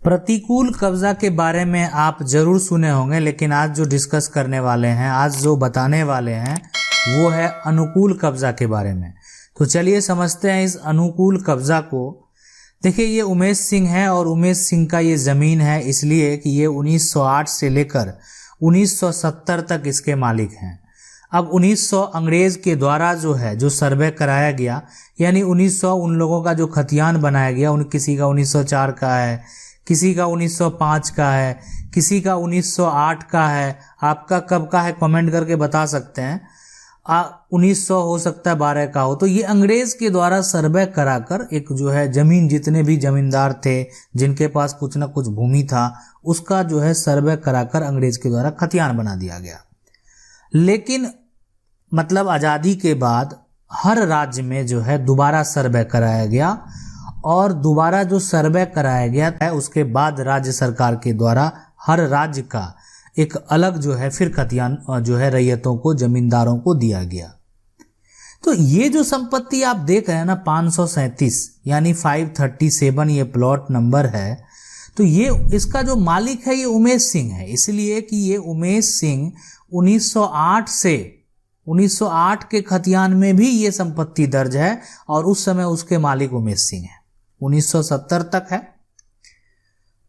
प्रतिकूल कब्जा के बारे में आप जरूर सुने होंगे, लेकिन आज जो डिस्कस करने वाले हैं, आज जो बताने वाले हैं वो है अनुकूल कब्जा के बारे में। तो चलिए समझते हैं इस अनुकूल कब्जा को। देखिए ये उमेश सिंह है और उमेश सिंह का ये ज़मीन है इसलिए कि ये 1908 से लेकर 1970 तक इसके मालिक हैं। अब 1900 अंग्रेज़ के द्वारा जो है जो सर्वे कराया गया, यानी 1900 उन लोगों का जो खतियान बनाया गया, उन किसी का 1904 का है, किसी का 1905 का है, किसी का 1908 का है। आपका कब का है कमेंट करके बता सकते हैं। 1900 हो सकता है 12 का हो। तो ये अंग्रेज के द्वारा सर्वे कराकर एक जो है जमीन, जितने भी जमींदार थे जिनके पास कुछ ना कुछ भूमि था, उसका जो है सर्वे कराकर अंग्रेज के द्वारा खतियान बना दिया गया। लेकिन मतलब आज़ादी के बाद हर राज्य में जो है दोबारा सर्वे कराया गया और दोबारा जो सर्वे कराया गया है उसके बाद राज्य सरकार के द्वारा हर राज्य का एक अलग जो है फिर खतियान जो है रैयतों को, जमींदारों को दिया गया। तो ये जो संपत्ति आप देख रहे हैं ना 537 यानी 537 ये प्लॉट नंबर है। तो ये इसका जो मालिक है ये उमेश सिंह है, इसलिए कि ये उमेश सिंह 1908 से 1908 के खतियान में भी ये संपत्ति दर्ज है और उस समय उसके मालिक उमेश सिंह है। 1970 तक है।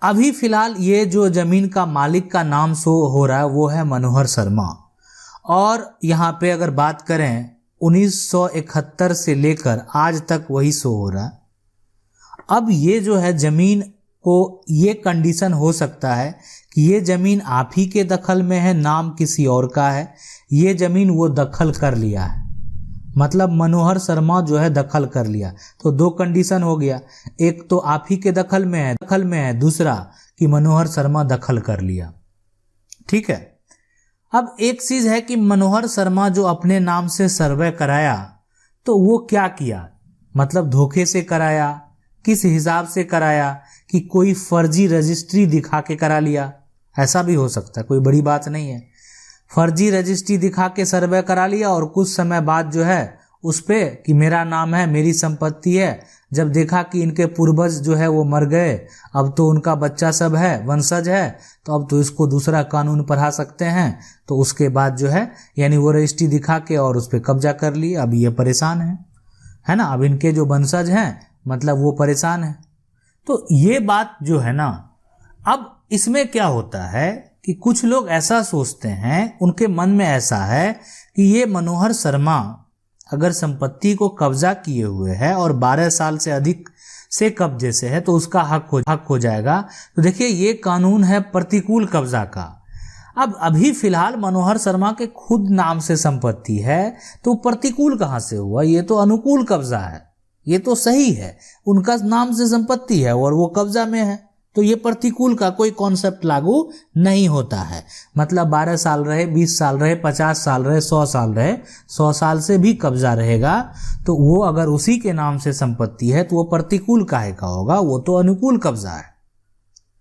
अभी फिलहाल ये जो जमीन का मालिक का नाम शो हो रहा है वो है मनोहर शर्मा। और यहाँ पे अगर बात करें 1971 से लेकर आज तक वही शो हो रहा है। अब ये जो है जमीन को ये कंडीशन हो सकता है कि ये जमीन आप ही के दखल में है, नाम किसी और का है, ये जमीन वो दखल कर लिया है, मतलब मनोहर शर्मा जो है दखल कर लिया। तो दो कंडीशन हो गया, एक तो आप ही के दखल में है, दूसरा कि मनोहर शर्मा दखल कर लिया। ठीक है। अब एक चीज है कि मनोहर शर्मा जो अपने नाम से सर्वे कराया तो वो क्या किया, मतलब धोखे से कराया, किस हिसाब से कराया, कि कोई फर्जी रजिस्ट्री दिखा के करा लिया, ऐसा भी हो सकता है, कोई बड़ी बात नहीं है। फर्जी रजिस्ट्री दिखा के सर्वे करा लिया और कुछ समय बाद जो है उस पे कि मेरा नाम है, मेरी संपत्ति है, जब देखा कि इनके पूर्वज जो है वो मर गए, अब तो उनका बच्चा सब है, वंशज है, तो अब तो इसको दूसरा कानून पढ़ा सकते हैं, तो उसके बाद जो है यानी वो रजिस्ट्री दिखा के और उस पर कब्जा कर लिया। अब ये परेशान है ना, अब इनके जो वंशज हैं मतलब वो परेशान है। तो ये बात जो है ना, अब इसमें क्या होता है कि कुछ लोग ऐसा सोचते हैं, उनके मन में ऐसा है कि ये मनोहर शर्मा अगर संपत्ति को कब्जा किए हुए है और 12 साल से अधिक से कब्जे से है तो उसका हक हो जाएगा। तो देखिए ये कानून है प्रतिकूल कब्जा का। अब अभी फिलहाल मनोहर शर्मा के खुद नाम से संपत्ति है तो प्रतिकूल कहाँ से हुआ, ये तो अनुकूल कब्जा है, ये तो सही है, उनका नाम से संपत्ति है और वो कब्जा में है, तो ये प्रतिकूल का कोई कॉन्सेप्ट लागू नहीं होता है। मतलब 12 साल रहे, 20 साल रहे, 50 साल रहे, 100 साल रहे, 100 साल से भी कब्जा रहेगा तो वो अगर उसी के नाम से संपत्ति है तो वो प्रतिकूल काहे का होगा, वो तो अनुकूल कब्जा है।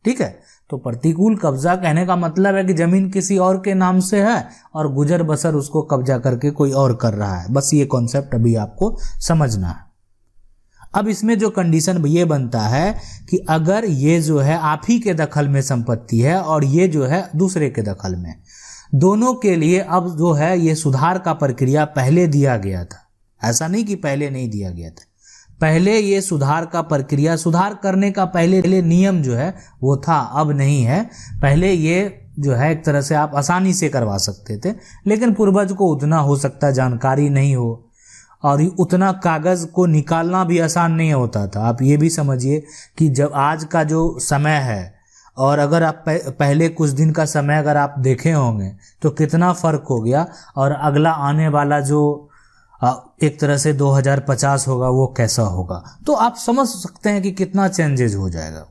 ठीक है। तो प्रतिकूल कब्जा कहने का मतलब है कि जमीन किसी और के नाम से है और गुजर बसर उसको कब्जा करके कोई और कर रहा है। बस ये कॉन्सेप्ट अभी आपको समझना है। अब इसमें जो कंडीशन ये बनता है कि अगर ये जो है आप ही के दखल में संपत्ति है और ये जो है दूसरे के दखल में, दोनों के लिए अब जो है ये सुधार का प्रक्रिया पहले दिया गया था, ऐसा नहीं कि पहले नहीं दिया गया था। पहले ये सुधार का प्रक्रिया, सुधार करने का पहले नियम जो है वो था, अब नहीं है। पहले ये जो है एक तरह से आप आसानी से करवा सकते थे, लेकिन पूर्वज को उतना हो सकता है जानकारी नहीं हो और उतना कागज को निकालना भी आसान नहीं होता था। आप ये भी समझिए कि जब आज का जो समय है और अगर आप पहले कुछ दिन का समय अगर आप देखे होंगे तो कितना फर्क हो गया, और अगला आने वाला जो एक तरह से 2050 होगा वो कैसा होगा, तो आप समझ सकते हैं कि कितना चेंजेज हो जाएगा।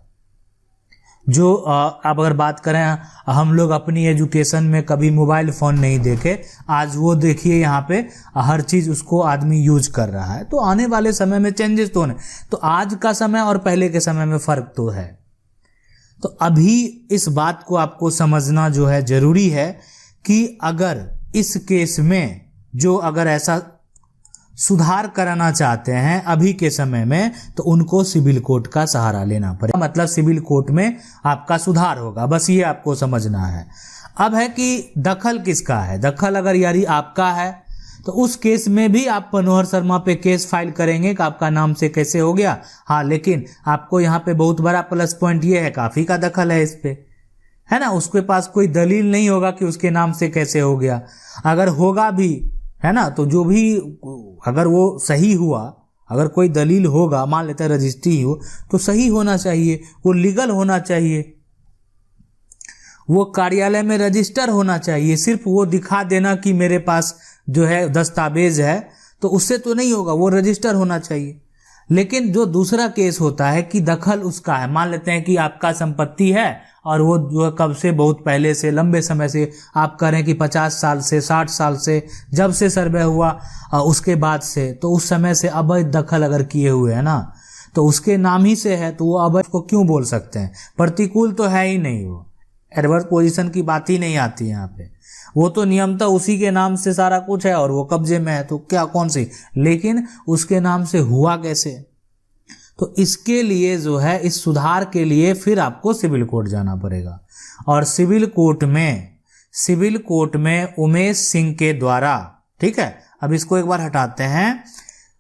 जो अब अगर बात करें, हम लोग अपनी एजुकेशन में कभी मोबाइल फ़ोन नहीं देखे, आज वो देखिए यहाँ पे हर चीज़ उसको आदमी यूज कर रहा है। तो आने वाले समय में चेंजेस तो नहीं, तो आज का समय और पहले के समय में फ़र्क तो है। तो अभी इस बात को आपको समझना जो है ज़रूरी है कि अगर इस केस में जो अगर ऐसा सुधार कराना चाहते हैं अभी के समय में, तो उनको सिविल कोर्ट का सहारा लेना पड़ेगा। मतलब सिविल कोर्ट में आपका सुधार होगा, बस ये आपको समझना है। अब है कि दखल किसका है। दखल अगर यारी आपका है तो उस केस में भी आप मनोहर शर्मा पे केस फाइल करेंगे कि आपका नाम से कैसे हो गया। हाँ, लेकिन आपको यहाँ पे बहुत बड़ा प्लस पॉइंट ये है, काफी का दखल है इस पे, है ना। उसके पास कोई दलील नहीं होगा कि उसके नाम से कैसे हो गया। अगर होगा भी, है ना, तो जो भी अगर वो सही हुआ, अगर कोई दलील होगा, मान लेते हैं रजिस्ट्री हो, तो सही होना चाहिए, वो लीगल होना चाहिए, वो कार्यालय में रजिस्टर होना चाहिए। सिर्फ वो दिखा देना कि मेरे पास जो है दस्तावेज है, तो उससे तो नहीं होगा, वो रजिस्टर होना चाहिए। लेकिन जो दूसरा केस होता है कि दखल उसका है, मान लेते हैं कि आपका संपत्ति है और वो जो कब से, बहुत पहले से, लंबे समय से, आप कह रहे हैं कि 50 साल से, 60 साल से, जब से सर्वे हुआ उसके बाद से, तो उस समय से अवैध दखल अगर किए हुए है ना, तो उसके नाम ही से है, तो वो अवैध को क्यों बोल सकते हैं। प्रतिकूल तो है ही नहीं, वो एडवर्स पोजीशन की बात ही नहीं आती है यहाँ पे। वो तो नियमतः उसी के नाम से सारा कुछ है और वो कब्जे में है, तो क्या कौन सी, लेकिन उसके नाम से हुआ कैसे। तो इसके लिए जो है, इस सुधार के लिए फिर आपको सिविल कोर्ट जाना पड़ेगा। और सिविल कोर्ट में उमेश सिंह के द्वारा, ठीक है, अब इसको एक बार हटाते हैं,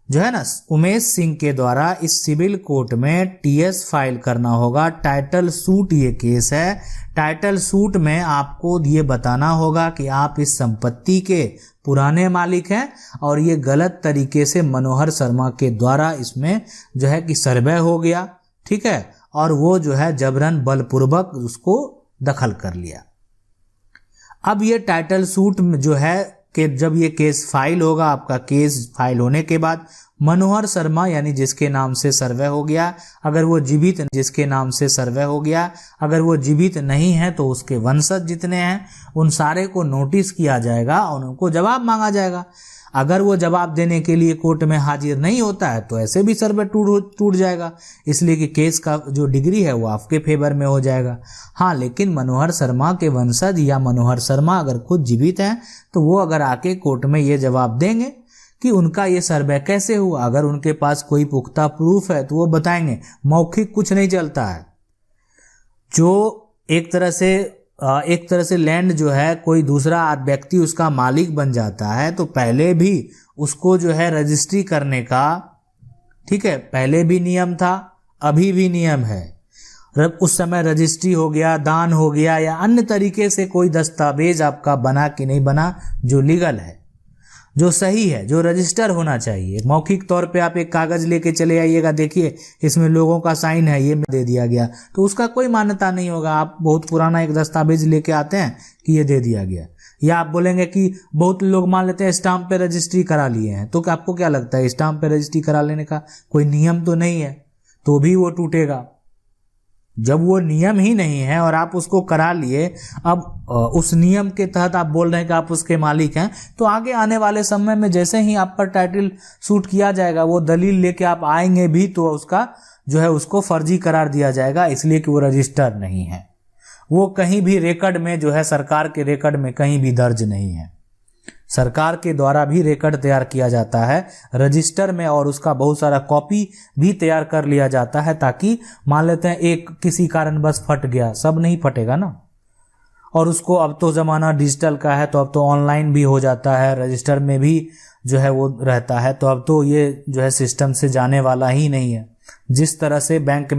जो है ना, उमेश सिंह के द्वारा इस सिविल कोर्ट में टीएस फाइल करना होगा। टाइटल सूट ये केस है। टाइटल सूट में आपको ये बताना होगा कि आप इस संपत्ति के पुराने मालिक हैं और ये गलत तरीके से मनोहर शर्मा के द्वारा इसमें जो है कि सर्वे हो गया, ठीक है, और वो जो है जबरन बलपूर्वक उसको दखल कर लिया। अब ये टाइटल सूट में जो है कि जब ये केस फाइल होगा, आपका केस फाइल होने के बाद मनोहर शर्मा यानी जिसके नाम से सर्वे हो गया, अगर वो जीवित, जिसके नाम से सर्वे हो गया, अगर वो जीवित नहीं है तो उसके वंशज जितने हैं उन सारे को नोटिस किया जाएगा और उनको जवाब मांगा जाएगा। अगर वो जवाब देने के लिए कोर्ट में हाजिर नहीं होता है तो ऐसे भी सर्वे टूट जाएगा, इसलिए कि केस का जो डिग्री है वो आपके फेवर में हो जाएगा। हाँ, लेकिन मनोहर शर्मा के वंशज या मनोहर शर्मा अगर खुद जीवित हैं तो वो अगर आके कोर्ट में ये जवाब देंगे कि उनका ये सर्वे कैसे हुआ। अगर उनके पास कोई पुख्ता प्रूफ है तो वो बताएंगे। मौखिक कुछ नहीं चलता है। जो एक तरह से लैंड जो है कोई दूसरा व्यक्ति उसका मालिक बन जाता है तो पहले भी उसको जो है रजिस्ट्री करने का, ठीक है, पहले भी नियम था, अभी भी नियम है। उस समय रजिस्ट्री हो गया, दान हो गया या अन्य तरीके से कोई दस्तावेज आपका बना कि नहीं बना, जो लीगल है, जो सही है, जो रजिस्टर होना चाहिए। मौखिक तौर पे आप एक कागज लेके चले आइएगा, देखिए इसमें लोगों का साइन है, ये दे दिया गया, तो उसका कोई मान्यता नहीं होगा। आप बहुत पुराना एक दस्तावेज लेके आते हैं कि ये दे दिया गया, या आप बोलेंगे कि बहुत लोग मान लेते हैं स्टाम्प पे रजिस्ट्री करा लिए हैं, तो आपको क्या लगता है स्टाम्प पे रजिस्ट्री करा लेने का कोई नियम तो नहीं है, तो भी वो टूटेगा। जब वो नियम ही नहीं है और आप उसको करा लिए, अब उस नियम के तहत आप बोल रहे हैं कि आप उसके मालिक हैं, तो आगे आने वाले समय में जैसे ही आप पर टाइटल सूट किया जाएगा, वो दलील लेके आप आएंगे भी तो उसका जो है उसको फर्जी करार दिया जाएगा, इसलिए कि वो रजिस्टर नहीं है, वो कहीं भी रिकॉर्ड में जो है, सरकार के रिकॉर्ड में कहीं भी दर्ज नहीं है। सरकार के द्वारा भी रिकॉर्ड तैयार किया जाता है रजिस्टर में और उसका बहुत सारा कॉपी भी तैयार कर लिया जाता है, ताकि मान लेते हैं एक किसी कारण बस फट गया, सब नहीं फटेगा ना, और उसको अब तो ज़माना डिजिटल का है, तो अब तो ऑनलाइन भी हो जाता है, रजिस्टर में भी जो है वो रहता है, तो अब तो ये जो है सिस्टम से जाने वाला ही नहीं है। जिस तरह से बैंक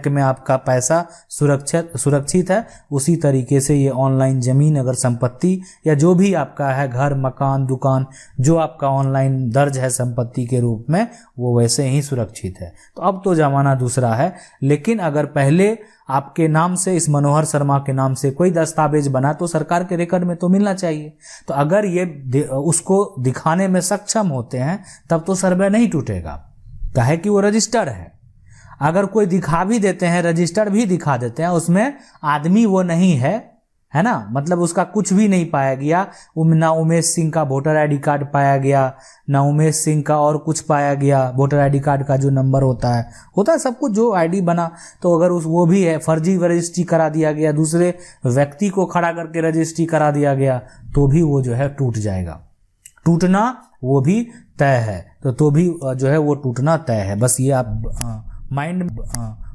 में आपका पैसा सुरक्षित है, उसी तरीके से ये ऑनलाइन ज़मीन, अगर संपत्ति या जो भी आपका है, घर, मकान, दुकान, जो आपका ऑनलाइन दर्ज है संपत्ति के रूप में, वो वैसे ही सुरक्षित है। तो अब तो ज़माना दूसरा है, लेकिन अगर पहले आपके नाम से, इस मनोहर शर्मा के नाम से कोई दस्तावेज बना तो सरकार के रिकॉर्ड में तो मिलना चाहिए। तो अगर ये उसको दिखाने में सक्षम होते हैं तब तो सर्वे नहीं टूटेगा, काहे कि वो रजिस्टर है। अगर कोई दिखा भी देते हैं, रजिस्टर भी दिखा देते हैं, उसमें आदमी वो नहीं है ना, मतलब उसका कुछ भी नहीं पाया गया, ना उमेश सिंह का वोटर आईडी कार्ड पाया गया, ना उमेश सिंह का और कुछ पाया गया, वोटर आईडी कार्ड का जो नंबर होता है सब कुछ, जो आईडी बना, तो अगर वो भी है, फर्जी रजिस्ट्री करा दिया गया, दूसरे व्यक्ति को खड़ा करके रजिस्ट्री करा दिया गया, तो भी वो जो है टूट जाएगा। टूटना वो भी तय है। तो भी जो है वो टूटना तय है। बस ये आप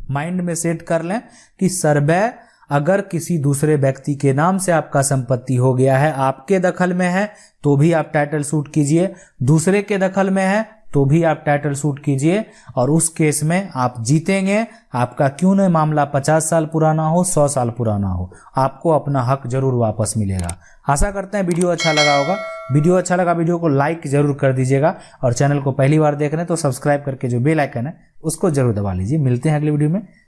माइंड में सेट कर लें कि सर्वे अगर किसी दूसरे व्यक्ति के नाम से आपका संपत्ति हो गया है, आपके दखल में है, तो भी आप टाइटल सूट कीजिए, दूसरे के दखल में है तो भी आप टाइटल सूट कीजिए, और उस केस में आप जीतेंगे। आपका क्यों न मामला 50 साल पुराना हो, 100 साल पुराना हो, आपको अपना हक जरूर वापस मिलेगा। आशा करते हैं वीडियो अच्छा लगा होगा। वीडियो अच्छा लगा, वीडियो को लाइक जरूर कर दीजिएगा, और चैनल को पहली बार देख रहे हैं तो सब्सक्राइब करके जो बेल आइकन है उसको जरूर दबा लीजिए। मिलते हैं अगले वीडियो में।